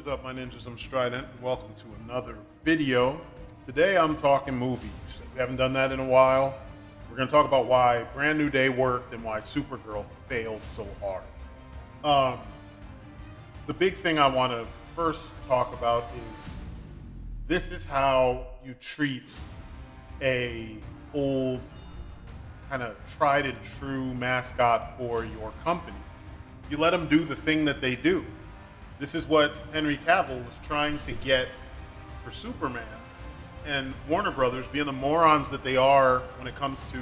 What is up, my ninjas? I'm Strydent, and welcome to another video. Today I'm talking movies. We haven't done that in a while. We're going to talk about why Brand New Day worked and why Supergirl failed so hard. The big thing I want to first talk about is this is how you treat a old kind of tried and true mascot for your company. You let them do the thing that they do. This is what Henry Cavill was trying to get for Superman, and Warner Brothers, being the morons that they are when it comes to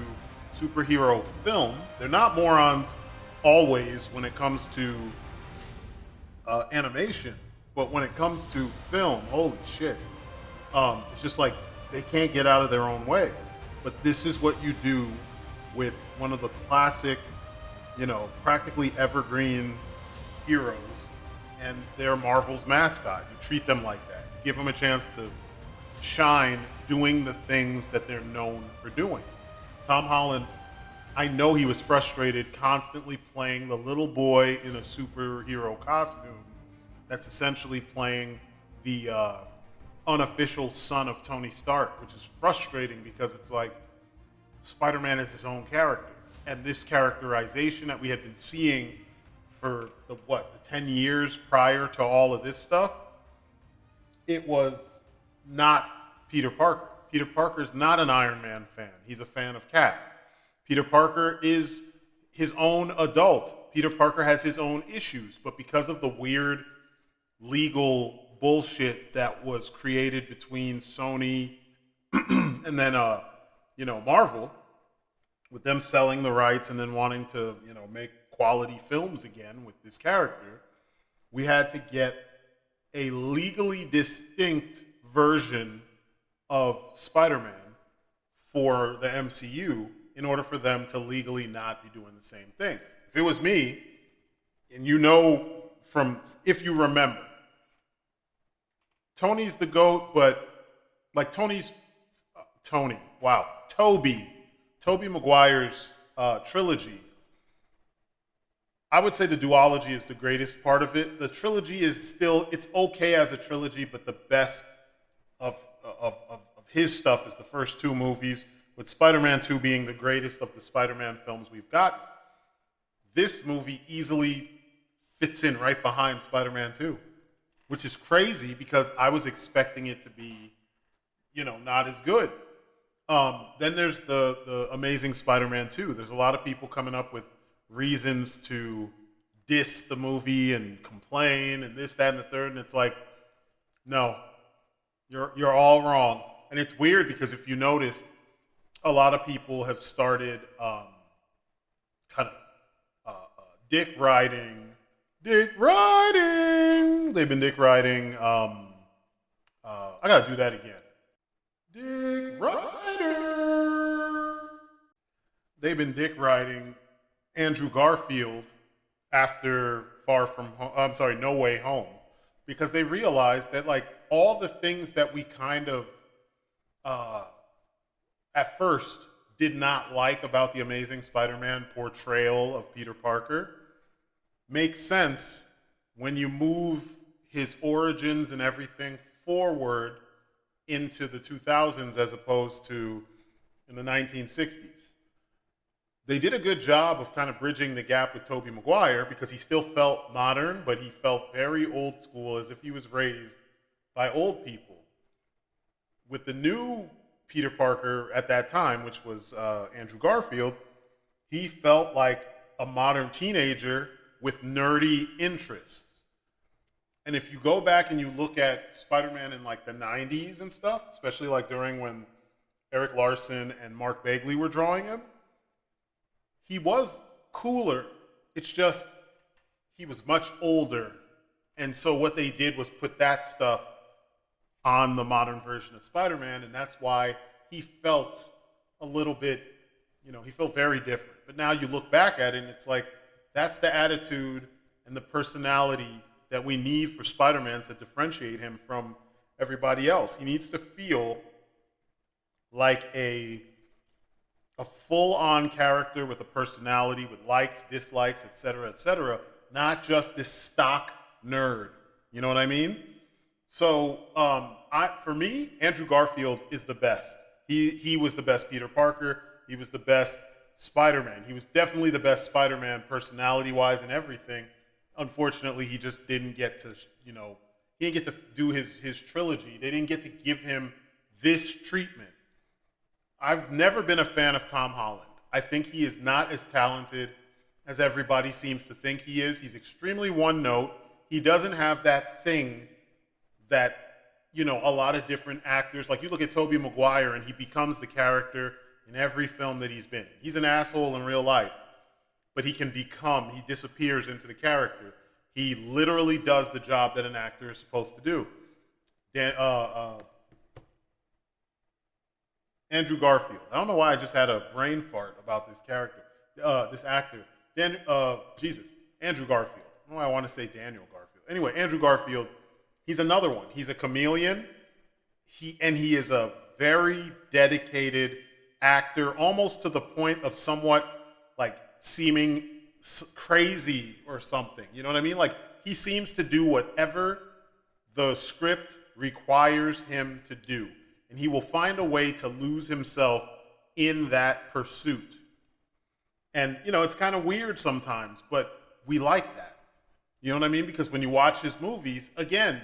superhero film, they're not morons always when it comes to animation, but when it comes to film, holy shit, it's just like they can't get out of their own way. But this is what you do with one of the classic, practically evergreen heroes, and they're Marvel's mascot. You treat them like that. You give them a chance to shine doing the things that they're known for doing. Tom Holland, I know he was frustrated constantly playing the little boy in a superhero costume that's essentially playing the unofficial son of Tony Stark, which is frustrating because it's like Spider-Man is his own character. And this characterization that we had been seeing for the 10 years prior to all of this stuff, it was not Peter Parker. Peter Parker's not an Iron Man fan. He's a fan of Cap. Peter Parker is his own adult. Peter Parker has his own issues, but because of the weird legal bullshit that was created between Sony and then Marvel, with them selling the rights and then wanting to make quality films again with this character, we had to get a legally distinct version of Spider-Man for the MCU in order for them to legally not be doing the same thing. If it was me, and if you remember, Tony's the GOAT, but like Tobey Maguire's trilogy, I would say the duology is the greatest part of it. The trilogy is still, it's okay as a trilogy, but the best of his stuff is the first two movies, with Spider-Man 2 being the greatest of the Spider-Man films we've got. This movie easily fits in right behind Spider-Man 2, which is crazy because I was expecting it to be, not as good. Then there's the Amazing Spider-Man 2. There's a lot of people coming up with reasons to diss the movie and complain and this, that, and the third. And it's like, no, you're all wrong. And it's weird because if you noticed, a lot of people have started dick riding. They've been dick riding. I gotta do that again. Dick Rider. They've been dick riding Andrew Garfield after No Way Home, because they realized that like all the things that we kind of at first did not like about the Amazing Spider-Man portrayal of Peter Parker makes sense when you move his origins and everything forward into the 2000s as opposed to in the 1960s. They did a good job of kind of bridging the gap with Tobey Maguire because he still felt modern, but he felt very old school, as if he was raised by old people. With the new Peter Parker at that time, which was Andrew Garfield, he felt like a modern teenager with nerdy interests. And if you go back and you look at Spider-Man in like the 90s and stuff, especially like during when Eric Larson and Mark Bagley were drawing him, he was cooler. It's just he was much older. And so what they did was put that stuff on the modern version of Spider-Man, and that's why he felt a little bit, he felt very different. But now you look back at it and it's like, that's the attitude and the personality that we need for Spider-Man to differentiate him from everybody else. He needs to feel like a full-on character with a personality, with likes, dislikes, etc., not just this stock nerd You know what I mean? So, for me, Andrew Garfield is the best. He was the best Peter Parker. He was the best Spider-Man. He was definitely the best Spider-Man personality-wise and everything. Unfortunately, he just didn't get to, he didn't get to do his trilogy. They didn't get to give him this treatment. I've never been a fan of Tom Holland. I think he is not as talented as everybody seems to think he is. He's extremely one note. He doesn't have that thing that, a lot of different actors, like you look at Tobey Maguire and he becomes the character in every film that he's been in. He's an asshole in real life, but he disappears into the character. He literally does the job that an actor is supposed to do. Andrew Garfield. I don't know why I just had a brain fart about this character, this actor. Andrew Garfield. I don't know why I want to say Daniel Garfield. Anyway, Andrew Garfield, he's another one. He's a chameleon. He is a very dedicated actor, almost to the point of somewhat like seeming crazy or something. You know what I mean? Like he seems to do whatever the script requires him to do. And he will find a way to lose himself in that pursuit. And, it's kind of weird sometimes, but we like that. You know what I mean? Because when you watch his movies, again,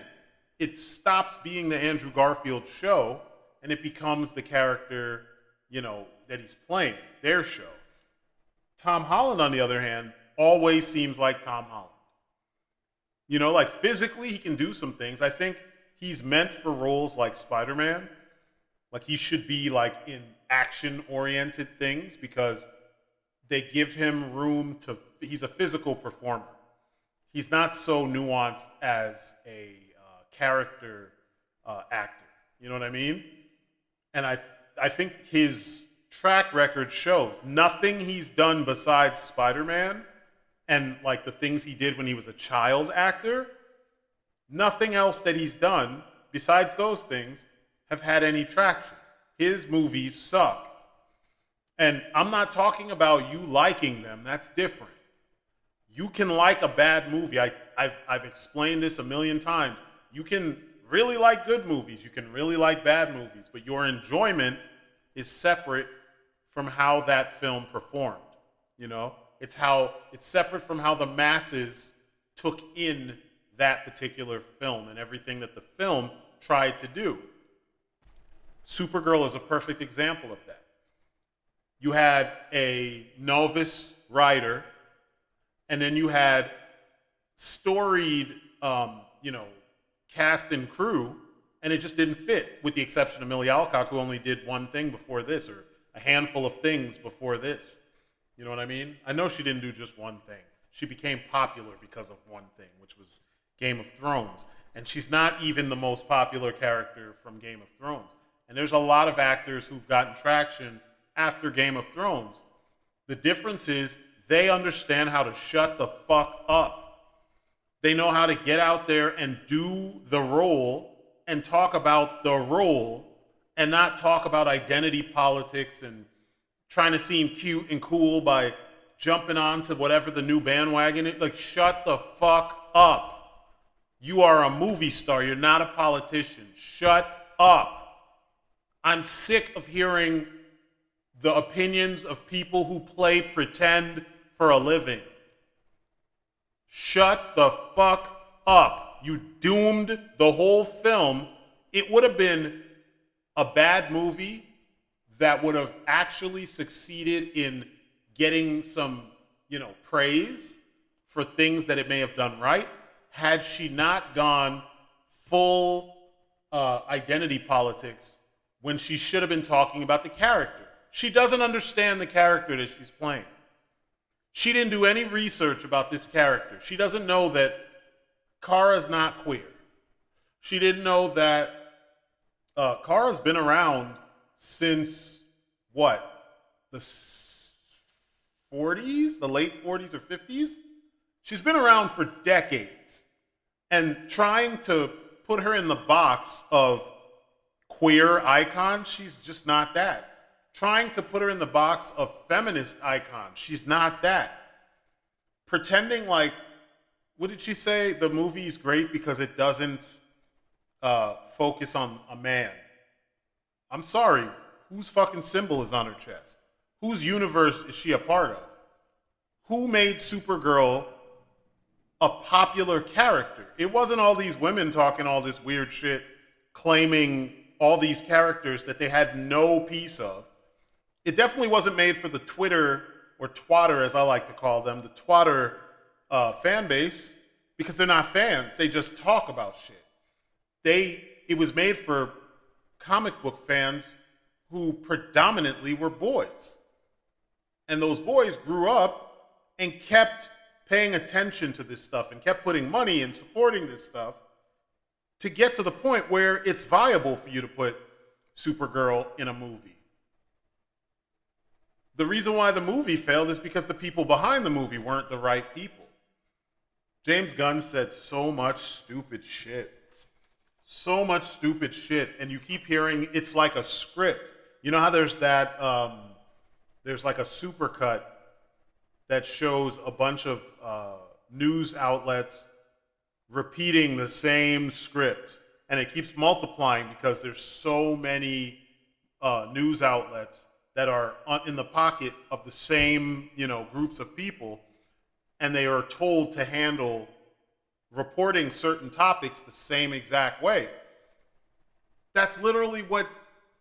it stops being the Andrew Garfield show and it becomes the character, that he's playing, their show. Tom Holland, on the other hand, always seems like Tom Holland. Like physically, he can do some things. I think he's meant for roles like Spider-Man. Like he should be like in action-oriented things because they give him room he's a physical performer. He's not so nuanced as a character actor. You know what I mean? And I think his track record shows nothing he's done besides Spider-Man and like the things he did when he was a child actor, nothing else that he's done besides those things have had any traction. His movies suck. And I'm not talking about you liking them. That's different. You can like a bad movie. I've explained this a million times. You can really like good movies. You can really like bad movies. But your enjoyment is separate from how that film performed. It's separate from how the masses took in that particular film and everything that the film tried to do. Supergirl is a perfect example of that. You had a novice writer, and then you had storied, cast and crew, and it just didn't fit, with the exception of Millie Alcock, who only did one thing before this, or a handful of things before this. You know what I mean? I know she didn't do just one thing. She became popular because of one thing, which was Game of Thrones. And she's not even the most popular character from Game of Thrones. And there's a lot of actors who've gotten traction after Game of Thrones. The difference is they understand how to shut the fuck up. They know how to get out there and do the role and talk about the role and not talk about identity politics and trying to seem cute and cool by jumping on to whatever the new bandwagon is. Like, shut the fuck up. You are a movie star. You're not a politician. Shut up. I'm sick of hearing the opinions of people who play pretend for a living. Shut the fuck up. You doomed the whole film. It would have been a bad movie that would have actually succeeded in getting some, praise for things that it may have done right, had she not gone full identity politics when she should have been talking about the character. She doesn't understand the character that she's playing. She didn't do any research about this character. She doesn't know that Kara's not queer. She didn't know that Kara's been around since, the 40s? The late 40s or 50s? She's been around for decades. And trying to put her in the box of queer icon, she's just not that. Trying to put her in the box of feminist icon, she's not that. Pretending like what did she say? The movie's great because it doesn't focus on a man. I'm sorry. Whose fucking symbol is on her chest? Whose universe is she a part of? Who made Supergirl a popular character? It wasn't all these women talking all this weird shit, claiming all these characters that they had no piece of. It definitely wasn't made for the Twitter or twatter, as I like to call them, the twatter fan base, because they're not fans. They just talk about shit. It was made for comic book fans who predominantly were boys. And those boys grew up and kept paying attention to this stuff and kept putting money and supporting this stuff to get to the point where it's viable for you to put Supergirl in a movie. The reason why the movie failed is because the people behind the movie weren't the right people. James Gunn said so much stupid shit. So much stupid shit. And you keep hearing it's like a script. You know how there's that, there's like a supercut that shows a bunch of news outlets repeating the same script. And it keeps multiplying because there's so many news outlets that are in the pocket of the same, groups of people, and they are told to handle reporting certain topics the same exact way. That's literally what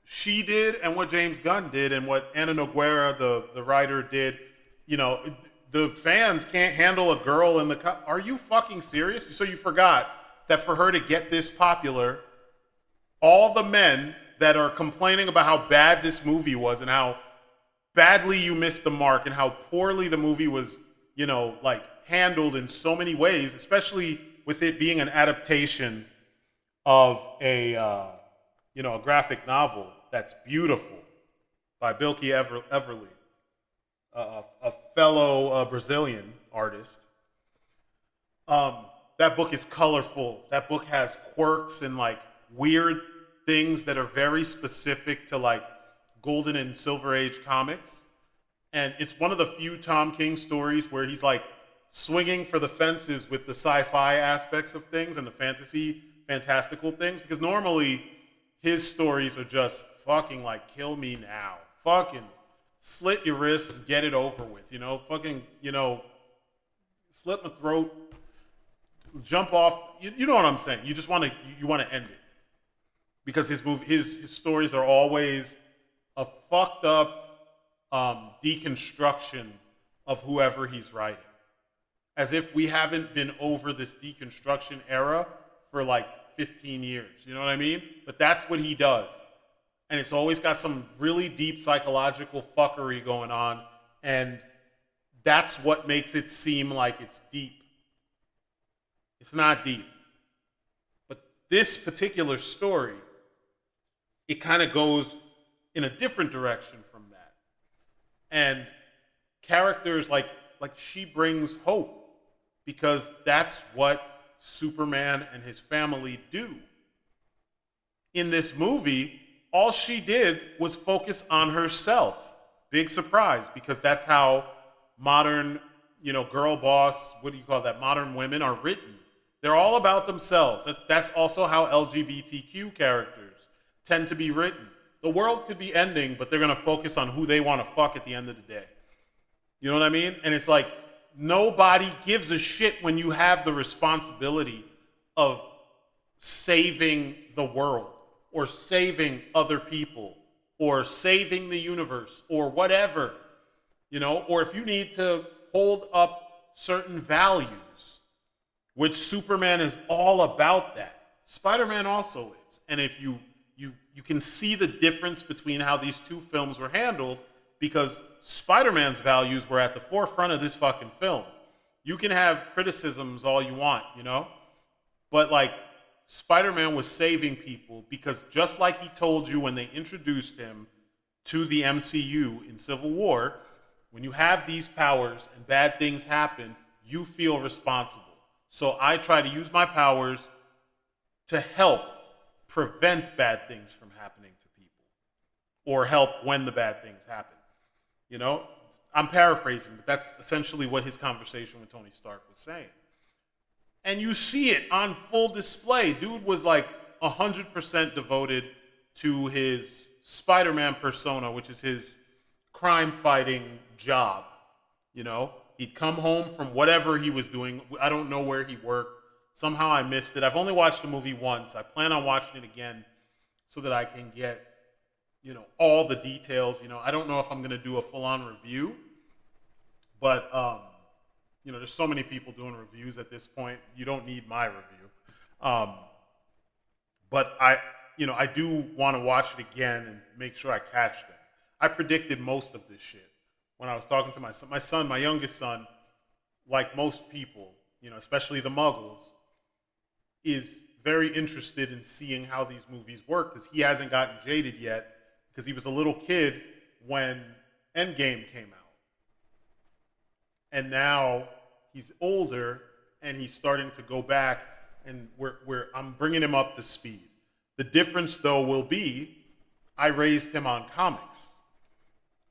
she did and what James Gunn did and what Anna Noguera, the writer, did. The fans can't handle a girl in the... Are you fucking serious? So you forgot that for her to get this popular, all the men that are complaining about how bad this movie was and how badly you missed the mark and how poorly the movie was, handled in so many ways, especially with it being an adaptation of a graphic novel that's beautiful by Bilky Everly, a fellow Brazilian artist. That book is colorful. That book has quirks and weird things that are very specific to Golden and Silver Age comics. And it's one of the few Tom King stories where he's swinging for the fences with the sci-fi aspects of things and the fantastical things, because normally his stories are just fucking kill me now. Fucking slit your wrists and get it over with, slit my throat, jump off. You know what I'm saying? You just want to end it. Because his stories are always a fucked up deconstruction of whoever he's writing. As if we haven't been over this deconstruction era for 15 years. You know what I mean? But that's what he does. And it's always got some really deep psychological fuckery going on. And that's what makes it seem like it's deep. It's not deep. But this particular story, it kind of goes in a different direction from that. And characters like she brings hope, because that's what Superman and his family do. In this movie, all she did was focus on herself. Big surprise, because that's how modern, girl boss, what do you call that? Modern women are written. They're all about themselves. That's also how LGBTQ characters tend to be written. The world could be ending, but they're going to focus on who they want to fuck at the end of the day. You know what I mean? And it's nobody gives a shit when you have the responsibility of saving the world or saving other people or saving the universe or whatever, or if you need to hold up certain values, which Superman is all about that. Spider-Man also is. And if you can see the difference between how these two films were handled, because Spider-Man's values were at the forefront of this fucking film. You can have criticisms all you want, but Spider-Man was saving people, because just like he told you when they introduced him to the MCU in Civil War, when you have these powers and bad things happen, you feel responsible. So I try to use my powers to help prevent bad things from happening to people, or help when the bad things happen. I'm paraphrasing, but that's essentially what his conversation with Tony Stark was saying. And you see it on full display. Dude was like 100% devoted to his Spider-Man persona, which is his crime-fighting job. You know, he'd come home from whatever he was doing. I don't know where he worked. Somehow I missed it. I've only watched the movie once. I plan on watching it again so that I can get, all the details. I don't know if I'm going to do a full-on review, but, there's so many people doing reviews at this point. You don't need my review. But I do want to watch it again and make sure I catch things. I predicted most of this shit when I was talking to my son, my youngest son, like most people, especially the muggles, is very interested in seeing how these movies work because he hasn't gotten jaded yet because he was a little kid when Endgame came out. And now he's older and he's starting to go back and I'm bringing him up to speed. The difference though will be I raised him on comics.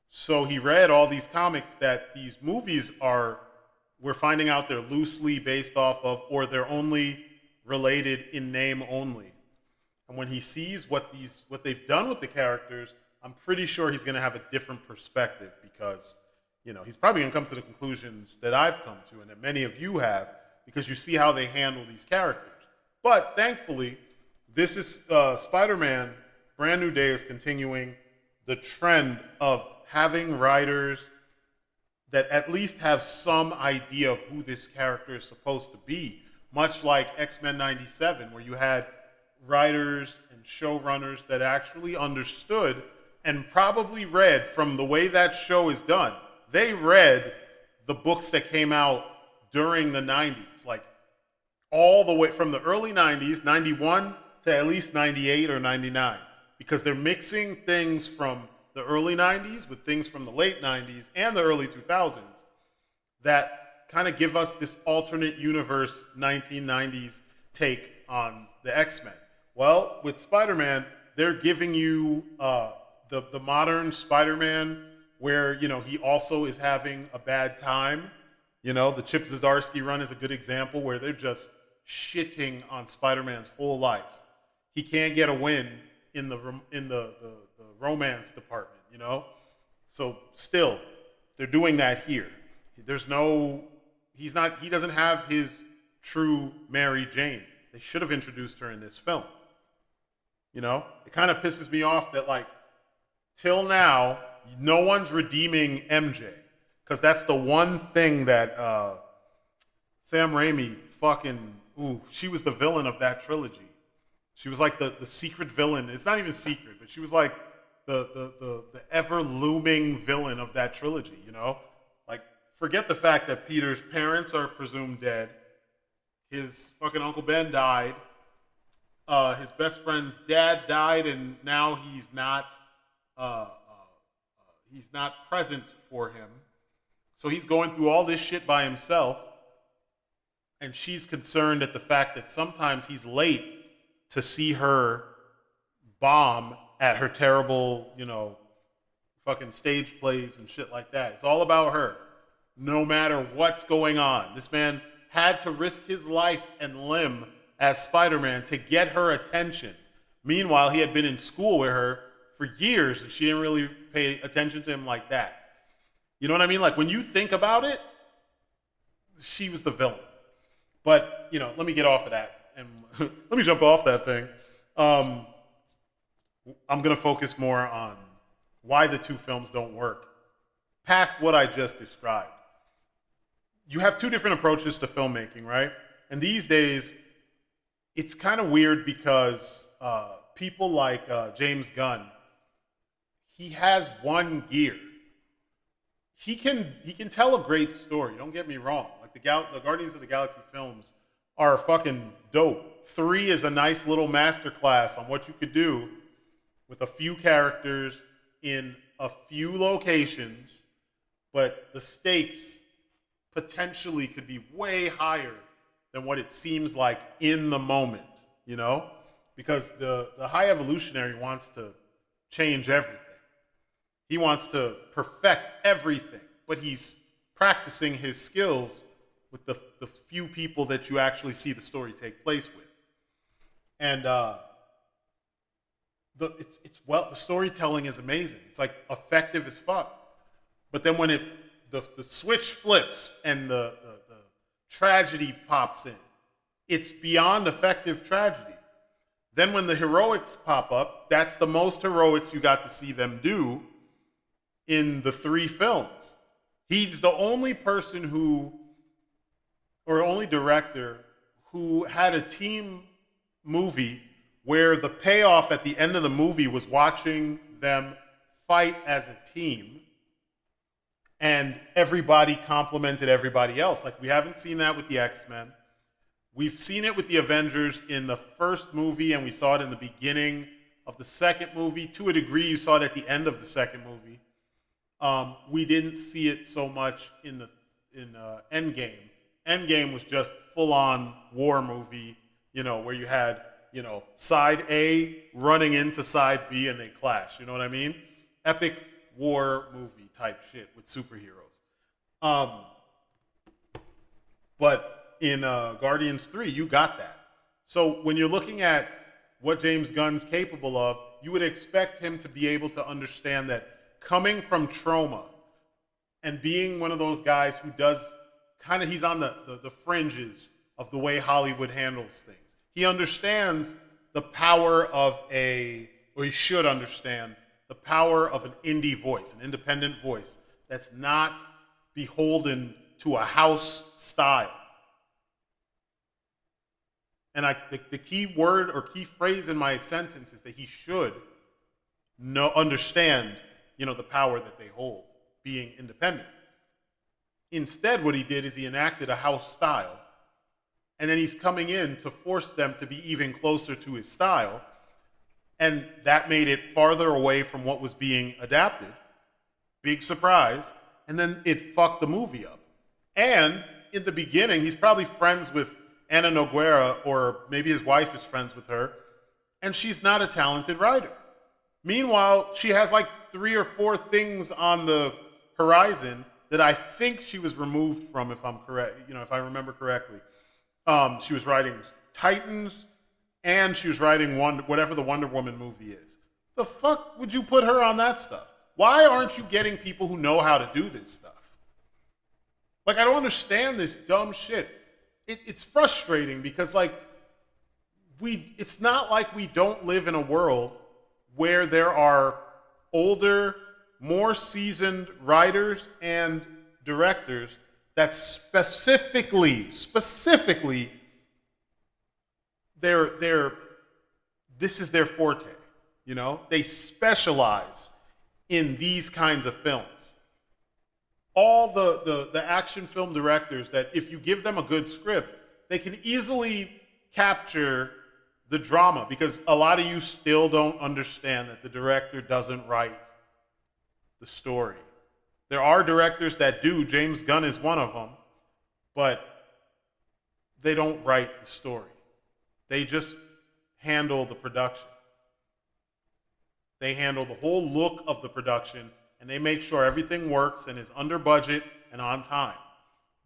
So he read all these comics that these movies we're finding out they're loosely based off of, or they're only related in name only. And when he sees what they've done with the characters, I'm pretty sure he's going to have a different perspective because, he's probably going to come to the conclusions that I've come to and that many of you have because you see how they handle these characters. But thankfully, this is Spider-Man Brand New Day is continuing the trend of having writers that at least have some idea of who this character is supposed to be, much like X-Men 97, where you had writers and showrunners that actually understood and probably read from the way that show is done. They read the books that came out during the 90s, like all the way from the early 90s, 91 to at least 98 or 99, because they're mixing things from the early 90s with things from the late 90s and the early 2000s that kind of give us this alternate universe 1990s take on the X-Men. Well, with Spider-Man, they're giving you the modern Spider-Man where, he also is having a bad time. The Chip Zdarsky run is a good example where they're just shitting on Spider-Man's whole life. He can't get a win in the romance department, So still, they're doing that here. He doesn't have his true Mary Jane. They should have introduced her in this film. It kind of pisses me off that, like, till now, no one's redeeming MJ. Because that's the one thing that Sam Raimi she was the villain of that trilogy. She was like the secret villain. It's not even secret, but she was like the ever-looming villain of that trilogy, Like, forget the fact that Peter's parents are presumed dead. His fucking Uncle Ben died. His best friend's dad died, and now he's not present for him. So he's going through all this shit by himself. And she's concerned at the fact that sometimes he's late to see her bomb at her terrible, fucking stage plays and shit like that. It's all about her, no matter what's going on. This man had to risk his life and limb as Spider-Man to get her attention. Meanwhile, he had been in school with her for years, and she didn't really pay attention to him like that. You know what I mean? Like, when you think about it, she was the villain. But, let me get off of that, and let me jump off that thing. I'm going to focus more on why the two films don't work, past what I just described. You have two different approaches to filmmaking, right? And these days, it's kind of weird because people like James Gunn, he has one gear. He can tell a great story. Don't get me wrong. Like the Guardians of the Galaxy films are fucking dope. 3 is a nice little masterclass on what you could do with a few characters in a few locations, but the stakes potentially could be way higher than what it seems like in the moment, Because the High Evolutionary wants to change everything. He wants to perfect everything, but he's practicing his skills with the few people that you actually see the story take place with. And the storytelling is amazing. It's like effective as fuck. But then when the switch flips and the tragedy pops in, it's beyond effective tragedy. Then when the heroics pop up, that's the most heroics you got to see them do in the 3 films. He's the only person or only director who had a team movie where the payoff at the end of the movie was watching them fight as a team and everybody complimented everybody else. Like, we haven't seen that with the X-Men. We've seen it with the Avengers in the first movie, and we saw it in the beginning of the second movie. To a degree, you saw it at the end of the second movie. We didn't see it so much in Endgame. Endgame was just full-on war movie, where you had, side A running into side B and they clash. You know what I mean? Epic war movie type shit with superheroes. But in Guardians 3, you got that. So when you're looking at what James Gunn's capable of, you would expect him to be able to understand that coming from trauma and being one of those guys who does he's on the fringes of the way Hollywood handles things. He understands the power of or he should understand the power of an indie voice, an independent voice that's not beholden to a house style. And the key word or key phrase in my sentence is that he should understand, the power that they hold, being independent. Instead, what he did is he enacted a house style, and then he's coming in to force them to be even closer to his style, and that made it farther away from what was being adapted. Big surprise. And then it fucked the movie up. And in the beginning, he's probably friends with Ana Nogueira, or maybe his wife is friends with her, and she's not a talented writer. Meanwhile, she has like 3 or 4 things on the horizon that I think she was removed from, if I'm correct, if I remember correctly. She was writing Titans, and she was writing whatever the Wonder Woman movie is. The fuck would you put her on that stuff? Why aren't you getting people who know how to do this stuff? Like, I don't understand this dumb shit. It's frustrating because, it's not like we don't live in a world where there are older, more seasoned writers and directors that specifically, this is their forte. They specialize in these kinds of films. All the action film directors that, if you give them a good script, they can easily capture the drama, because a lot of you still don't understand that the director doesn't write the story. There are directors that do. James Gunn is one of them, but they don't write the story. They just handle the production. They handle the whole look of the production, and they make sure everything works and is under budget and on time.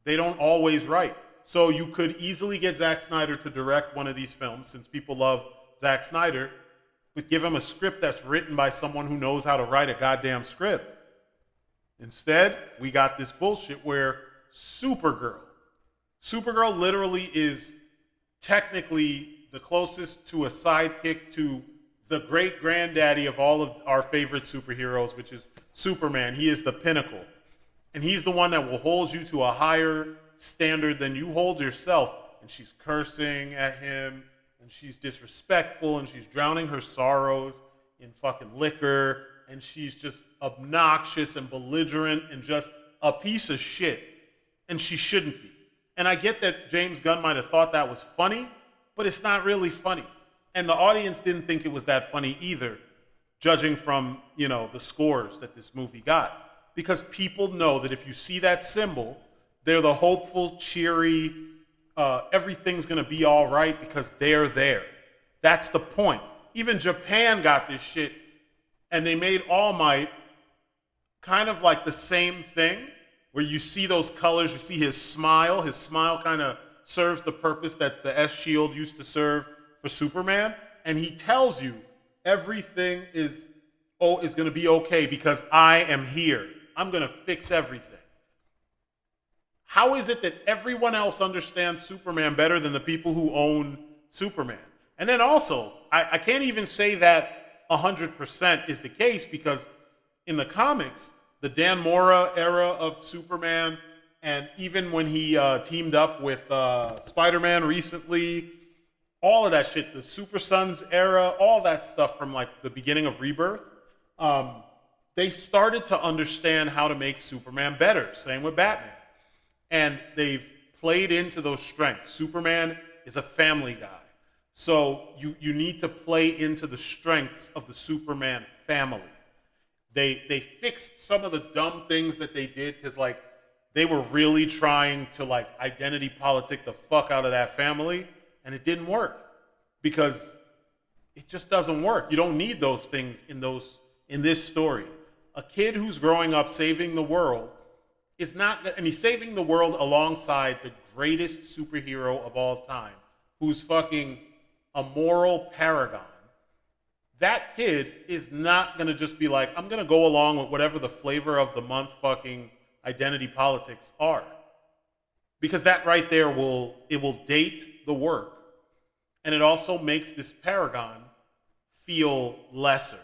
They don't always write. So you could easily get Zack Snyder to direct one of these films, since people love Zack Snyder, but give him a script that's written by someone who knows how to write a goddamn script. Instead, we got this bullshit where Supergirl literally is technically the closest to a sidekick to the great granddaddy of all of our favorite superheroes, which is Superman. He is the pinnacle. And he's the one that will hold you to a higher standard than you hold yourself. And she's cursing at him, and she's disrespectful, and she's drowning her sorrows in fucking liquor, and she's just obnoxious and belligerent and just a piece of shit. And she shouldn't be. And I get that James Gunn might have thought that was funny, but it's not really funny. And the audience didn't think it was that funny either, judging from, the scores that this movie got. Because people know that if you see that symbol, they're the hopeful, cheery, everything's gonna be all right because they're there. That's the point. Even Japan got this shit, and they made All Might kind of like the same thing, where you see those colors, you see his smile kind of serves the purpose that the S shield used to serve for Superman, and he tells you everything is going to be okay because I am here. I'm going to fix everything. How is it that everyone else understands Superman better than the people who own Superman? And then also, I can't even say that 100% is the case, because in the comics, the Dan Mora era of Superman, and even when he teamed up with Spider-Man recently, all of that shit, the Super Sons era, all that stuff from like the beginning of Rebirth, they started to understand how to make Superman better. Same with Batman. And they've played into those strengths. Superman is a family guy. So you need to play into the strengths of the Superman family. They fixed some of the dumb things that they did, because like they were really trying to like identity politic the fuck out of that family, and it didn't work because it just doesn't work. You don't need those things in this story. A kid who's growing up saving the world is not, and he's saving the world alongside the greatest superhero of all time, who's fucking a moral paragon. That kid is not gonna just be like, I'm gonna go along with whatever the flavor of the month fucking identity politics are. Because that right there will date the work. And it also makes this paragon feel lesser.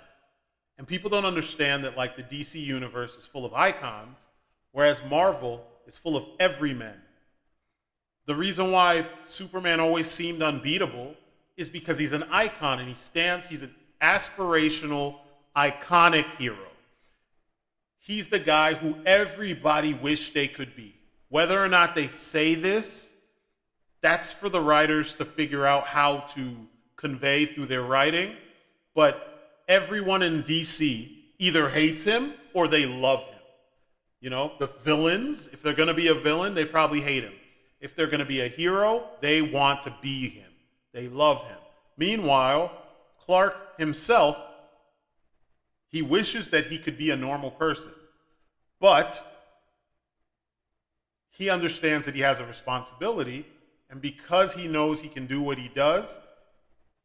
And people don't understand that like the DC universe is full of icons, whereas Marvel is full of everymen. The reason why Superman always seemed unbeatable is because he's an icon, and he's an aspirational, iconic hero. He's the guy who everybody wished they could be. Whether or not they say this, that's for the writers to figure out how to convey through their writing. But everyone in DC either hates him or they love him. You know, the villains, if they're going to be a villain, they probably hate him. If they're going to be a hero, they want to be him. They love him. Meanwhile, Clark himself, he wishes that he could be a normal person. But he understands that he has a responsibility, and because he knows he can do what he does,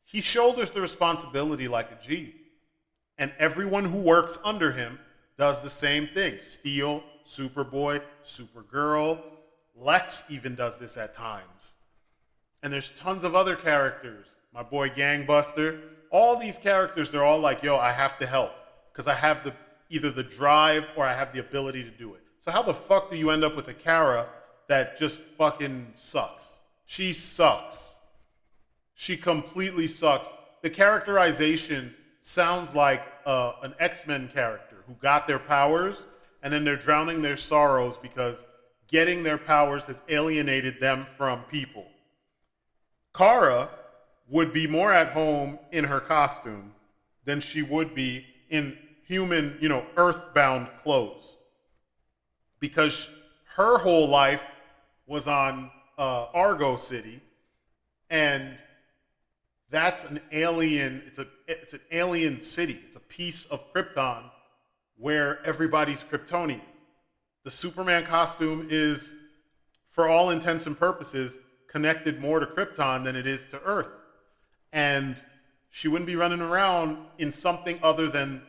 he shoulders the responsibility like a G. And everyone who works under him does the same thing. Steel, Superboy, Supergirl, Lex even does this at times. And there's tons of other characters. My boy Gangbuster. All these characters, they're all like, yo, I have to help. Because I have either the drive or I have the ability to do it. So how the fuck do you end up with a Kara that just fucking sucks? She sucks. She completely sucks. The characterization sounds like an X-Men character who got their powers and then they're drowning their sorrows because getting their powers has alienated them from people. Kara would be more at home in her costume than she would be in human, earthbound clothes. Because her whole life was on Argo City, and that's an alien, it's an alien city. It's a piece of Krypton where everybody's Kryptonian. The Superman costume is, for all intents and purposes, connected more to Krypton than it is to Earth. And she wouldn't be running around in something other than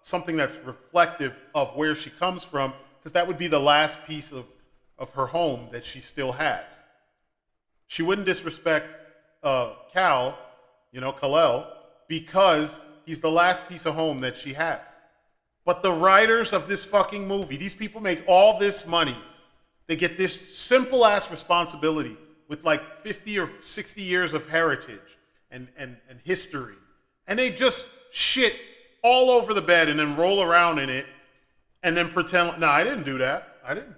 something that's reflective of where she comes from, because that would be the last piece of her home that she still has. She wouldn't disrespect Kal-El, because he's the last piece of home that she has. But the writers of this fucking movie, these people make all this money. They get this simple ass responsibility with like 50 or 60 years of heritage and history. And they just shit all over the bed and then roll around in it and then pretend, no, I didn't do that. I didn't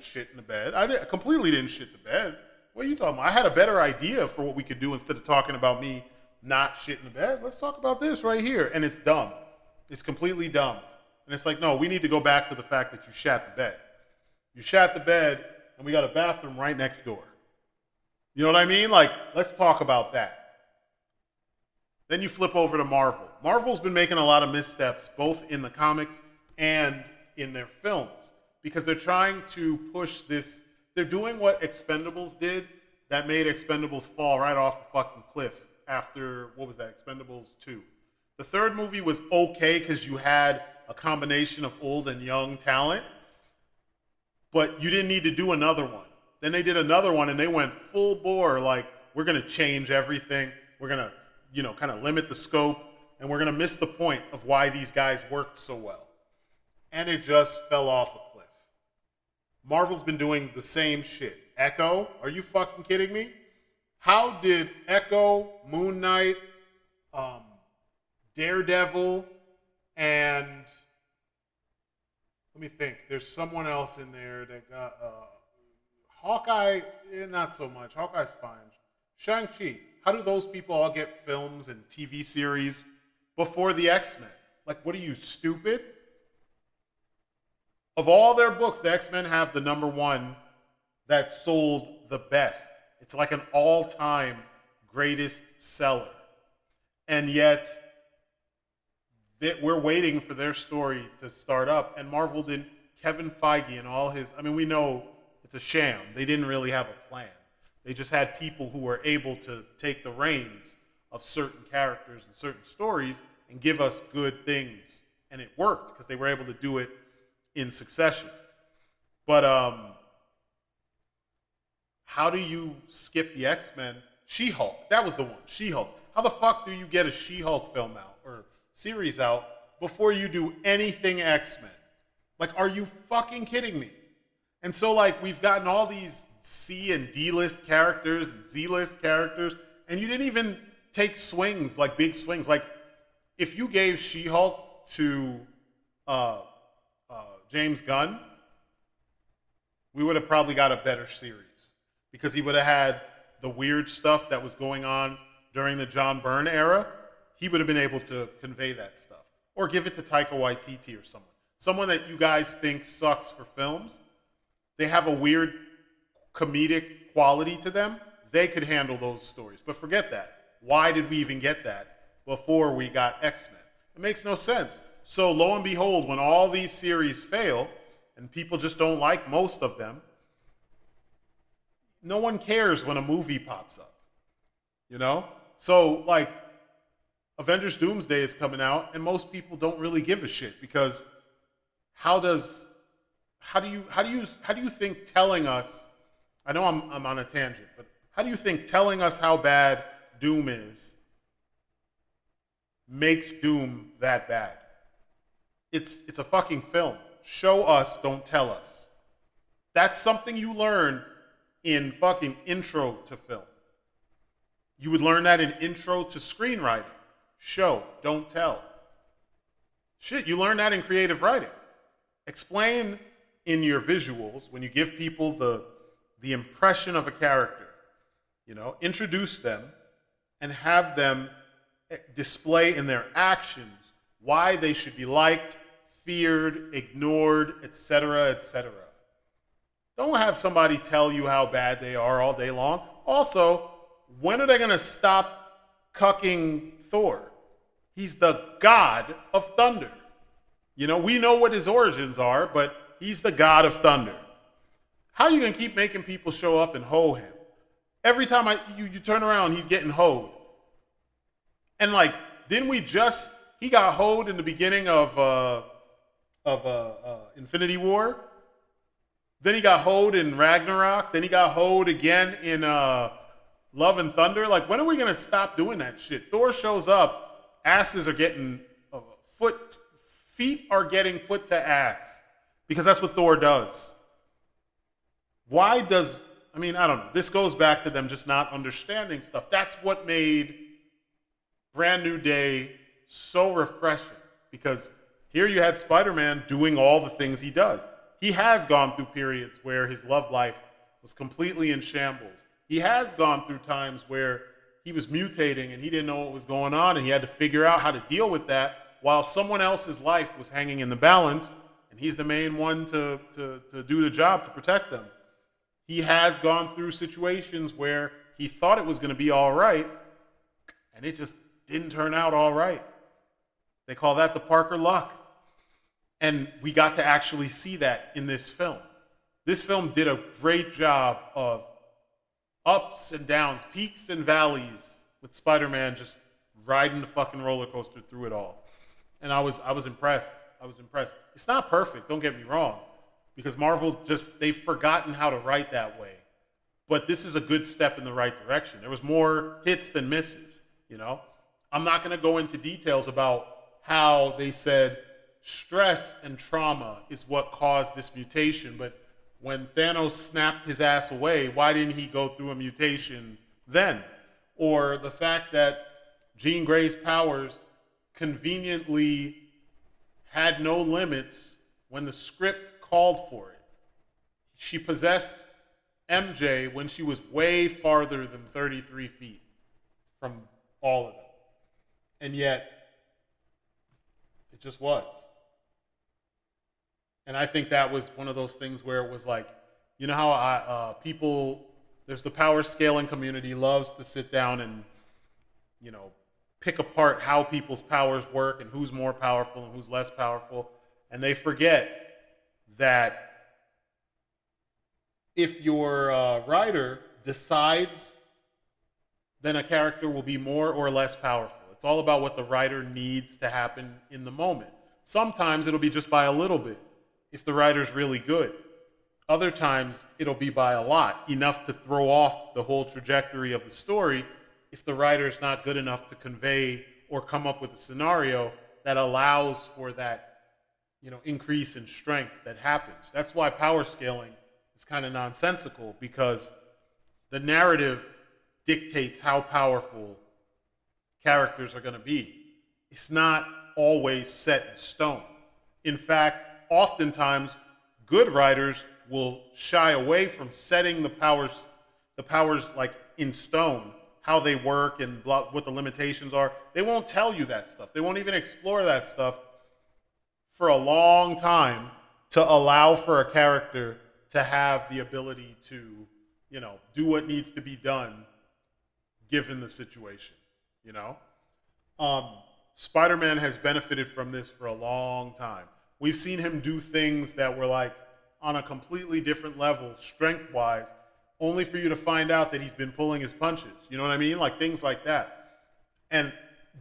shit in the bed. I completely didn't shit the bed. What are you talking about? I had a better idea for what we could do instead of talking about me not shitting the bed. Let's talk about this right here. And it's dumb. It's completely dumb. And it's like, no, we need to go back to the fact that you shat the bed. You shat the bed, and we got a bathroom right next door. You know what I mean? Like, let's talk about that. Then you flip over to Marvel. Marvel's been making a lot of missteps, both in the comics and in their films, because they're trying to push this they're doing what Expendables did that made Expendables fall right off the fucking cliff after, what was that, Expendables 2. The third movie was okay because you had a combination of old and young talent, but you didn't need to do another one. Then they did another one and they went full bore, like, we're going to change everything. We're going to, kind of limit the scope, and we're going to miss the point of why these guys worked so well. And it just fell off a cliff. Marvel's been doing the same shit. Echo, are you fucking kidding me? How did Echo, Moon Knight, Daredevil, and let me think. There's someone else in there that got Hawkeye. Not so much. Hawkeye's fine. Shang-Chi. How do those people all get films and TV series before the X-Men? Like, what are you, stupid? Of all their books, the X-Men have the number one that sold the best. It's like an all-time greatest seller. And yet, we're waiting for their story to start up. And Marvel didn't, Kevin Feige and all his, we know it's a sham. They didn't really have a plan. They just had people who were able to take the reins of certain characters and certain stories and give us good things. And it worked because they were able to do it in succession. But how do you skip the X-Men? She-Hulk. That was the one. She-Hulk. How the fuck do you get a She-Hulk film out or series out before you do anything X-Men? Like, are you fucking kidding me? And so, like, we've gotten all these C and D-list characters and Z-list characters, and you didn't even take swings, like big swings. Like, if you gave She-Hulk to James Gunn, we would have probably got a better series because he would have had the weird stuff that was going on during the John Byrne era. He would have been able to convey that stuff. Or give it to Taika Waititi or someone. Someone that you guys think sucks for films. They have a weird comedic quality to them. They could handle those stories. But forget that. Why did we even get that before we got X-Men? It makes no sense. So lo and behold, when all these series fail, and people just don't like most of them, no one cares when a movie pops up. So, like, Avengers Doomsday is coming out, and most people don't really give a shit because how do you think telling us? I know I'm on a tangent, but how do you think telling us how bad Doom is makes Doom that bad? It's a fucking film. Show us, don't tell us. That's something you learn in fucking intro to film. You would learn that in intro to screenwriting. Show, don't tell. Shit, you learn that in creative writing. Explain in your visuals when you give people the impression of a character. Introduce them and have them display in their actions why they should be liked, feared, ignored, etc., etc. Don't have somebody tell you how bad they are all day long. Also, when are they going to stop cucking Thor? He's the god of thunder. We know what his origins are, but he's the god of thunder. How are you going to keep making people show up and hoe him? Every time you turn around, he's getting hoed. And like, he got hoed in the beginning of Infinity War. Then he got hoed in Ragnarok. Then he got hoed again in Love and Thunder. Like, when are we going to stop doing that shit? Thor shows up, asses are getting, feet are getting put to ass. Because that's what Thor does. I don't know. This goes back to them just not understanding stuff. That's what made Brand New Day so refreshing. Because here you had Spider-Man doing all the things he does. He has gone through periods where his love life was completely in shambles. He has gone through times where he was mutating and he didn't know what was going on and he had to figure out how to deal with that while someone else's life was hanging in the balance and he's the main one to do the job to protect them. He has gone through situations where he thought it was going to be all right and it just didn't turn out all right. They call that the Parker luck. And we got to actually see that in this film. This film did a great job of ups and downs, peaks and valleys, with Spider-Man just riding the fucking roller coaster through it all. And I was impressed. I was impressed. It's not perfect, don't get me wrong, because Marvel just they've forgotten how to write that way. But this is a good step in the right direction. There was more hits than misses, you know? I'm not going to go into details about how they said stress and trauma is what caused this mutation, but when Thanos snapped his ass away, why didn't he go through a mutation then? Or the fact that Jean Grey's powers conveniently had no limits when the script called for it. She possessed MJ when she was way farther than 33 feet from all of them. And yet, it just was. And I think that was one of those things where it was like, you know how people, there's the power scaling community loves to sit down and, you know, pick apart how people's powers work and who's more powerful and who's less powerful. And they forget that if your writer decides, then a character will be more or less powerful. It's all about what the writer needs to happen in the moment. Sometimes it'll be just by a little bit, if the writer's really good. Other times, it'll be by a lot, enough to throw off the whole trajectory of the story if the writer is not good enough to convey or come up with a scenario that allows for that, you know, increase in strength that happens. That's why power scaling is kind of nonsensical, because the narrative dictates how powerful characters are going to be. It's not always set in stone. In fact, oftentimes, good writers will shy away from setting the powers like in stone, how they work and what the limitations are. They won't tell you that stuff. They won't even explore that stuff for a long time to allow for a character to have the ability to, you know, do what needs to be done given the situation, you know? Spider-Man has benefited from this for a long time. We've seen him do things that were like on a completely different level, strength-wise, only for you to find out that he's been pulling his punches. You know what I mean? Like things like that. And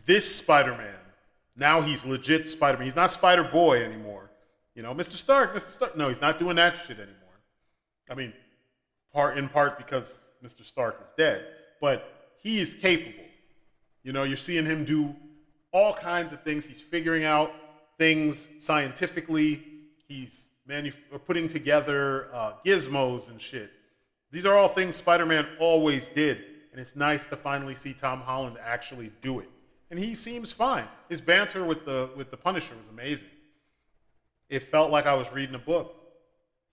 this Spider-Man, now he's legit Spider-Man. He's not Spider-Boy anymore. You know, Mr. Stark. No, he's not doing that shit anymore. I mean, in part because Mr. Stark is dead. But he is capable. You know, you're seeing him do all kinds of things. He's figuring out things scientifically. He's putting together gizmos and shit. These are all things Spider-Man always did, and it's nice to finally see Tom Holland actually do it. And he seems fine. His banter with the Punisher was amazing. It felt like I was reading a book.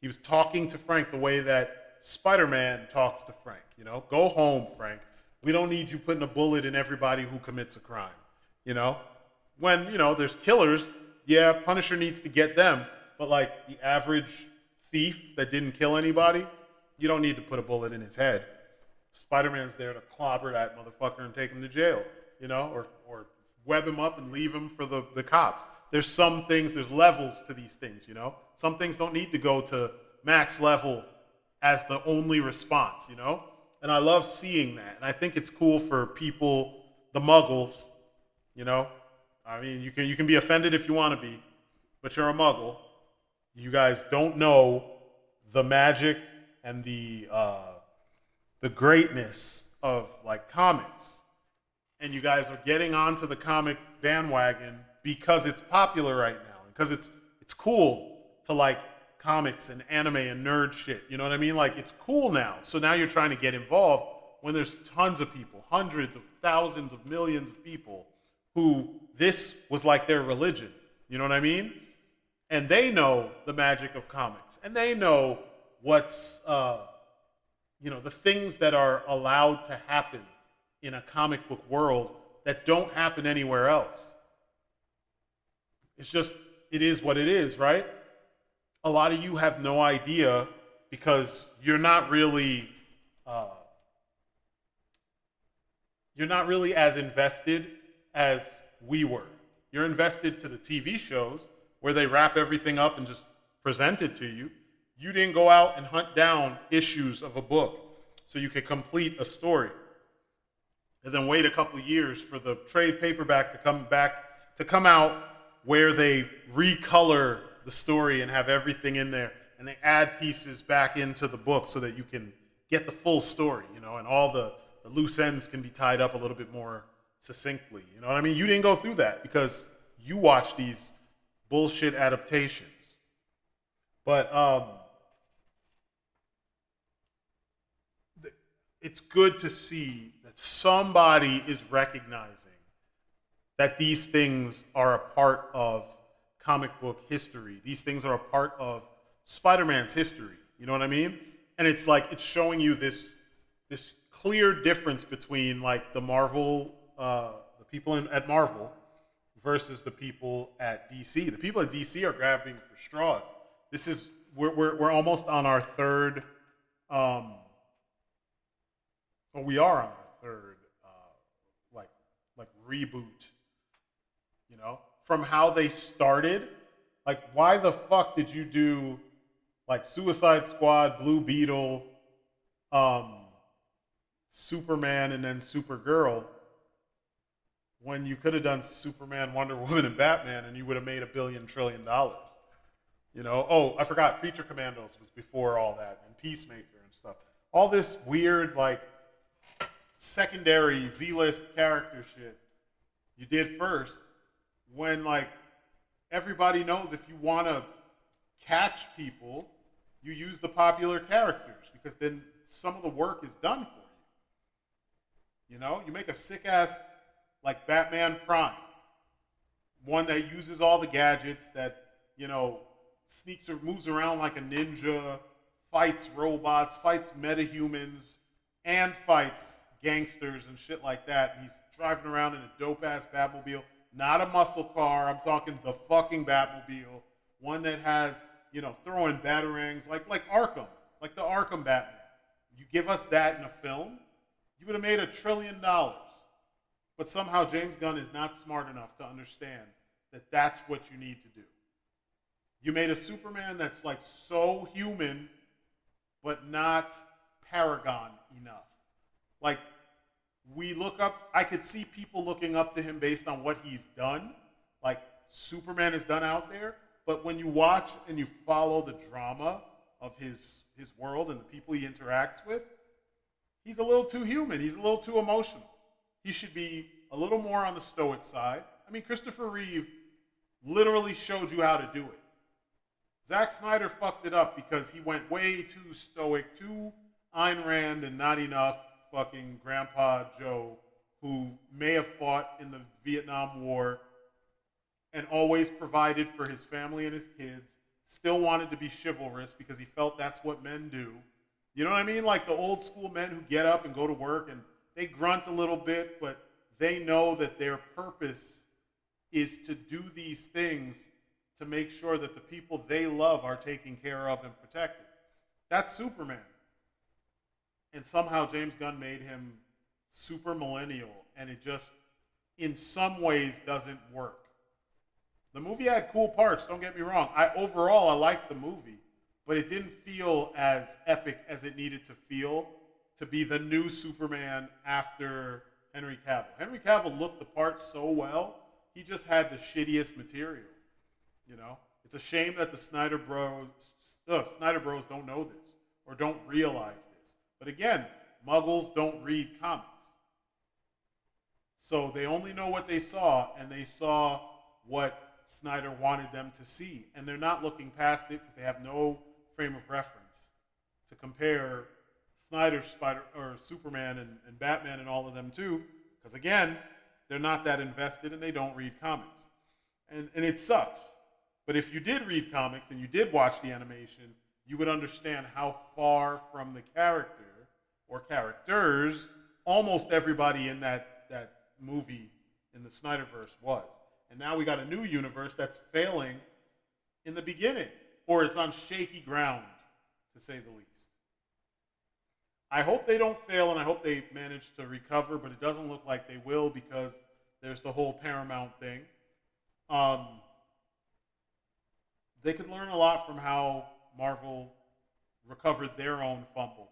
He was talking to Frank the way that Spider-Man talks to Frank. You know, go home, Frank. We don't need you putting a bullet in everybody who commits a crime. You know, when, you know, there's killers, yeah, Punisher needs to get them. But like the average thief that didn't kill anybody, you don't need to put a bullet in his head. Spider-Man's there to clobber that motherfucker and take him to jail, you know, or web him up and leave him for the cops. There's some things, there's levels to these things, you know. Some things don't need to go to max level as the only response, you know. And I love seeing that. And I think it's cool for people, the muggles, you know. I mean, you can be offended if you want to be, but you're a muggle. You guys don't know the magic and the greatness of like comics, and you guys are getting onto the comic bandwagon because it's popular right now, because it's cool to like comics and anime and nerd shit. You know what I mean? Like it's cool now. So now you're trying to get involved when there's tons of people, hundreds of thousands of millions of people who this was like their religion. You know what I mean? And they know the magic of comics, and they know what's, you know, the things that are allowed to happen in a comic book world that don't happen anywhere else. It's just, it is what it is, right? A lot of you have no idea because you're not really as invested as we were. You're invested to the TV shows where they wrap everything up and just present it to you. You didn't go out and hunt down issues of a book so you could complete a story and then wait a couple of years for the trade paperback to come out where they recolor the story and have everything in there and they add pieces back into the book so that you can get the full story, and all the loose ends can be tied up a little bit more succinctly. You know what I mean? You didn't go through that because you watched these bullshit adaptations. But it's good to see that somebody is recognizing that these things are a part of comic book history. These things are a part of Spider-Man's history. You know what I mean? And it's like it's showing you this clear difference between like the Marvel, the people at Marvel versus the people at DC. The people at DC are grabbing for straws. This is we're almost on our third. We are on our third like reboot. From how they started. Like, why the fuck did you do like Suicide Squad, Blue Beetle, Superman, and then Supergirl when you could have done Superman, Wonder Woman, and Batman, and you would have made $1 billion trillion? Oh, I forgot. Creature Commandos was before all that, and Peacemaker and stuff. All this weird like secondary Z-list character shit you did first. When like everybody knows if you want to catch people, you use the popular characters because then some of the work is done for you. You make a sick ass like Batman Prime, one that uses all the gadgets, that sneaks or moves around like a ninja, fights robots, fights metahumans, and fights gangsters and shit like that. And he's driving around in a dope ass Batmobile. Not a muscle car. I'm talking the fucking Batmobile. One that has, throwing batarangs like Arkham, like the Arkham Batman. You give us that in a film, you would have made $1 trillion. But somehow James Gunn is not smart enough to understand that that's what you need to do. You made a Superman that's like so human, but not Paragon enough. Like, I could see people looking up to him based on what he's done, like Superman has done out there. But when you watch and you follow the drama of his world and the people he interacts with, he's a little too human. He's a little too emotional. He should be a little more on the stoic side. I mean, Christopher Reeve literally showed you how to do it. Zack Snyder fucked it up because he went way too stoic, too Ayn Rand, and not enough fucking Grandpa Joe, who may have fought in the Vietnam War and always provided for his family and his kids, still wanted to be chivalrous because he felt that's what men do. You know what I mean? Like the old school men who get up and go to work and they grunt a little bit, but they know that their purpose is to do these things to make sure that the people they love are taken care of and protected. That's Superman. And somehow James Gunn made him super millennial, and it just, in some ways, doesn't work. The movie had cool parts, don't get me wrong. Overall, I liked the movie, but it didn't feel as epic as it needed to feel to be the new Superman after Henry Cavill. Henry Cavill looked the part so well, he just had the shittiest material. It's a shame that the Snyder Bros don't know this or don't realize this. But again, muggles don't read comics. So they only know what they saw, and they saw what Snyder wanted them to see. And they're not looking past it because they have no frame of reference to compare Snyder's Superman and Batman and all of them too. Because again, they're not that invested and they don't read comics. And it sucks. But if you did read comics and you did watch the animation, you would understand how far from the character or characters almost everybody in that movie in the Snyderverse was. And now we got a new universe that's failing in the beginning, or it's on shaky ground, to say the least. I hope they don't fail, and I hope they manage to recover, but it doesn't look like they will because there's the whole Paramount thing. They could learn a lot from how Marvel recovered their own fumble.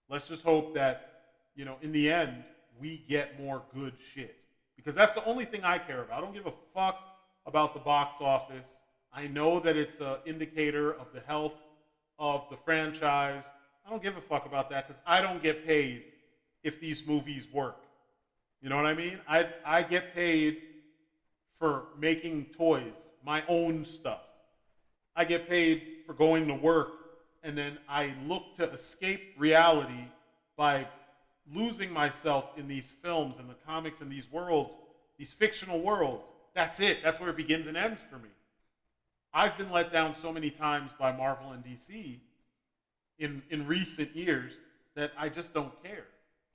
Let's just hope that, in the end, we get more good shit. Because that's the only thing I care about. I don't give a fuck about the box office. I know that it's an indicator of the health of the franchise. I don't give a fuck about that because I don't get paid if these movies work. You know what I mean? I get paid for making toys, my own stuff. I get paid for going to work, and then I look to escape reality by losing myself in these films and the comics and these worlds, these fictional worlds. That's it. That's where it begins and ends for me. I've been let down so many times by Marvel and DC in recent years that I just don't care.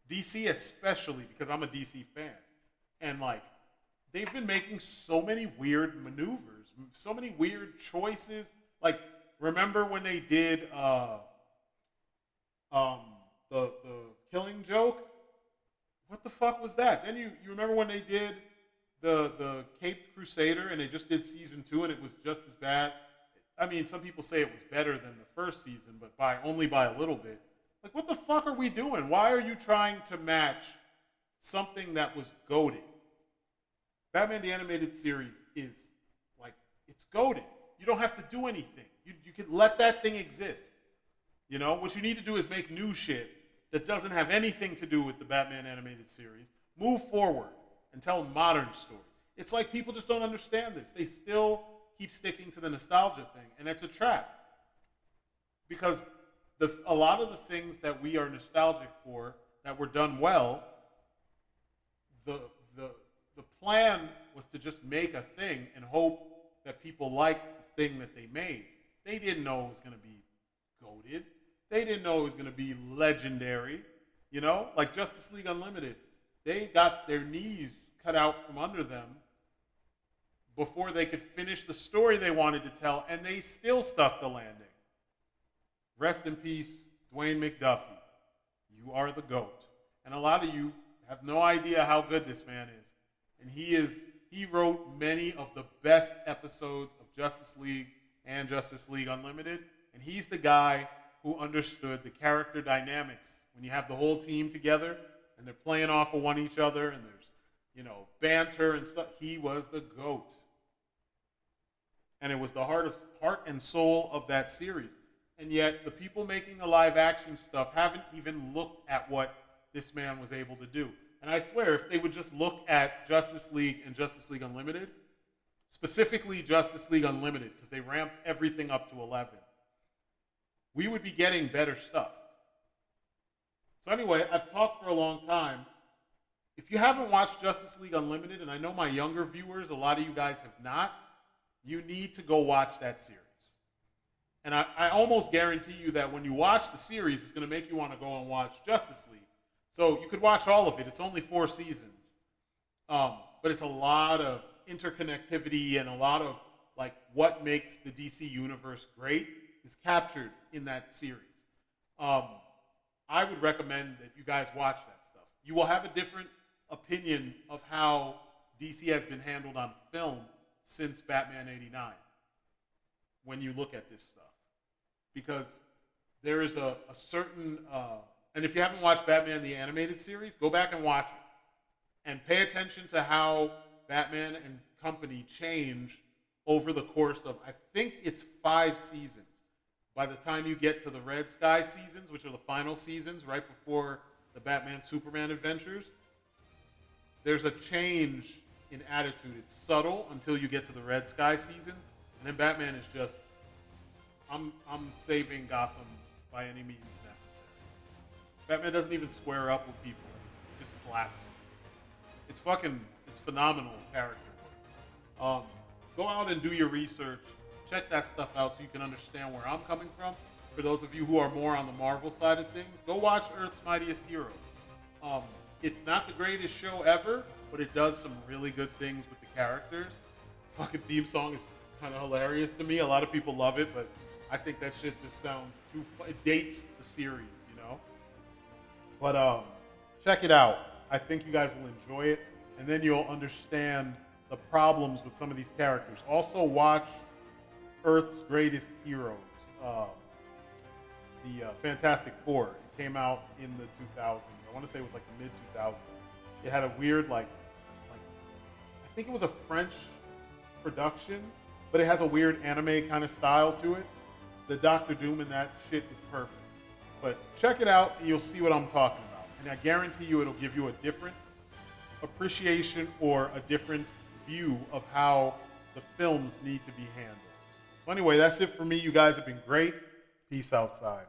DC especially, because I'm a DC fan. And they've been making so many weird maneuvers, so many weird choices. Remember when they did the Killing Joke? What the fuck was that? Then you remember when they did the Caped Crusader and they just did season 2 and it was just as bad? I mean, some people say it was better than the first season, but only by a little bit. What the fuck are we doing? Why are you trying to match something that was goated? Batman the Animated Series is it's goated. You don't have to do anything. You can let that thing exist. What you need to do is make new shit that doesn't have anything to do with the Batman Animated Series. Move forward and tell a modern story. It's like people just don't understand this. They still keep sticking to the nostalgia thing, and it's a trap. Because a lot of the things that we are nostalgic for that were done well, the plan was to just make a thing and hope that people liked the thing that they made. They didn't know it was going to be goated. They didn't know it was going to be legendary. Like Justice League Unlimited. They got their knees cut out from under them before they could finish the story they wanted to tell, and they still stuck the landing. Rest in peace, Dwayne McDuffie. You are the GOAT. And a lot of you have no idea how good this man is. And he wrote many of the best episodes of Justice League and Justice League Unlimited. And he's the guy who understood the character dynamics. When you have the whole team together and they're playing off of each other and there's, banter and stuff, he was the GOAT. And it was the heart and soul of that series. And yet the people making the live action stuff haven't even looked at what this man was able to do. And I swear, if they would just look at Justice League and Justice League Unlimited, specifically Justice League Unlimited, because they ramped everything up to 11, we would be getting better stuff. So anyway, I've talked for a long time. If you haven't watched Justice League Unlimited, and I know my younger viewers, a lot of you guys have not, you need to go watch that series. And I almost guarantee you that when you watch the series, it's going to make you want to go and watch Justice League. So you could watch all of it. It's only 4 seasons. But it's a lot of interconnectivity and a lot of what makes the DC universe great is captured in that series. I would recommend that you guys watch that stuff. You will have a different opinion of how DC has been handled on film since Batman '89 when you look at this stuff. Because there is a certain... and if you haven't watched Batman the Animated Series, go back and watch it. And pay attention to how Batman and company change over the course of, I think it's 5 seasons. By the time you get to the Red Sky seasons, which are the final seasons right before the Batman-Superman adventures, there's a change in attitude. It's subtle until you get to the Red Sky seasons. And then Batman is just, I'm saving Gotham by any means necessary. Batman doesn't even square up with people. He just slaps them. It's phenomenal character work. Go out and do your research. Check that stuff out so you can understand where I'm coming from. For those of you who are more on the Marvel side of things, go watch Earth's Mightiest Heroes. It's not the greatest show ever, but it does some really good things with the characters. The fucking theme song is kind of hilarious to me. A lot of people love it, but I think that shit just sounds too... It dates the series, But check it out. I think you guys will enjoy it, and then you'll understand the problems with some of these characters. Also watch Earth's Greatest Heroes. the Fantastic Four. It came out in the 2000s. I want to say it was like the mid 2000s. It had a weird like I think it was a French production, but it has a weird anime kind of style to it. The Doctor Doom in that shit is perfect. But check it out and you'll see what I'm talking about. And I guarantee you it'll give you a different appreciation or a different view of how the films need to be handled. So anyway, that's it for me. You guys have been great. Peace outside.